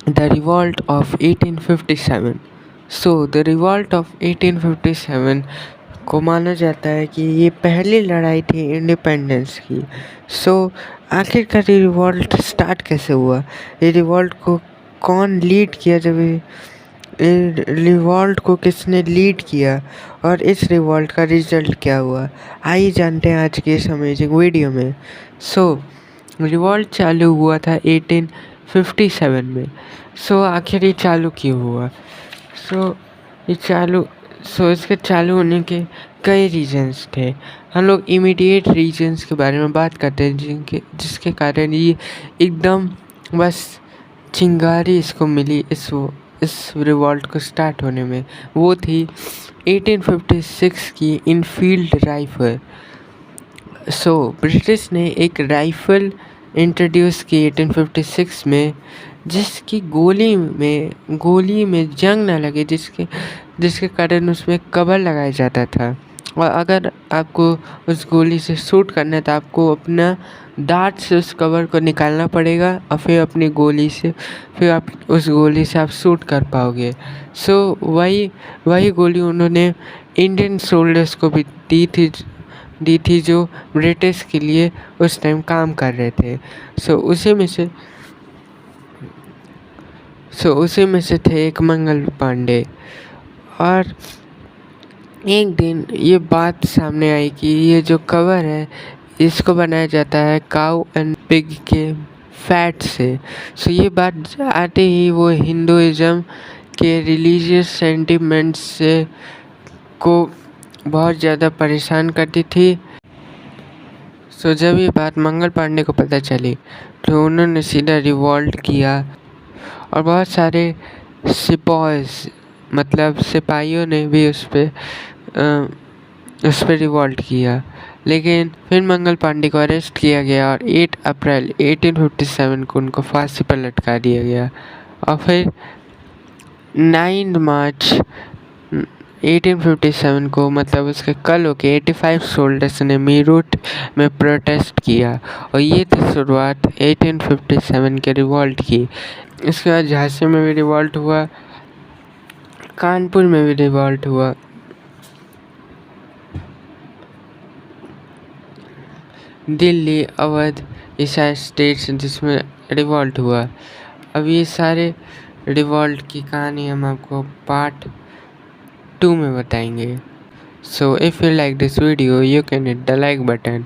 The revolt of 1857. The revolt of 1857 को माना जाता है कि ये पहली लड़ाई थी इंडिपेंडेंस की। आखिरकार ये रिवॉल्ट स्टार्ट कैसे हुआ, ये रिवॉल्ट को कौन लीड किया, जब ये रिवॉल्ट को किसने लीड किया और इस रिवॉल्ट का रिजल्ट क्या हुआ, आइए जानते हैं आज के इस अमेजिंग वीडियो में। रिवॉल्ट चालू हुआ था 1857 में। आखिर ये चालू क्यों हुआ? इसके चालू होने के कई रीजंस थे। हम लोग इमीडिएट रीजंस के बारे में बात करते हैं जिसके कारण ये एकदम बस चिंगारी इसको मिली इस रिवॉल्ट को स्टार्ट होने में। वो थी 1856 की इनफील्ड राइफल। ब्रिटिश ने एक राइफल इंट्रोड्यूस की 1856 में, जिसकी गोली में जंग न लगे, जिसके कारण उसमें कवर लगाया जाता था। और अगर आपको उस गोली से शूट करना है तो आपको अपना दांत से उस कवर को निकालना पड़ेगा और फिर अपनी गोली से आप उस गोली से आप शूट कर पाओगे। वही गोली उन्होंने इंडियन सोल्जर्स को भी दी थी जो ब्रिटिश के लिए उस टाइम काम कर रहे थे। उसी में से थे एक मंगल पांडे। और एक दिन ये बात सामने आई कि ये जो कवर है इसको बनाया जाता है काऊ एंड पिग के फैट से। ये बात आते ही वो हिंदुइज्म के रिलीजियस सेंटिमेंट्स से को बहुत ज़्यादा परेशान करती थी। जब ये बात मंगल पांडे को पता चली तो उन्होंने सीधा रिवॉल्ट किया और बहुत सारे सिपाहियों ने भी उस पर रिवॉल्ट किया। लेकिन फिर मंगल पांडे को अरेस्ट किया गया और 8 अप्रैल 1857 को उनको फांसी पर लटका दिया गया। और फिर 9 मार्च 1857 को, मतलब उसके कल होके 85 सोल्जर्स ने मीरठ में प्रोटेस्ट किया। और ये थी शुरुआत 1857 के रिवॉल्ट की। इसके बाद झांसी में भी रिवॉल्ट हुआ, कानपुर में भी रिवॉल्ट हुआ, दिल्ली, अवध, ये सारे स्टेट्स जिसमें रिवॉल्ट हुआ। अब ये सारे रिवॉल्ट की कहानी हम आपको पार्ट 2 में बताएंगे। If you like this video, you can hit the like button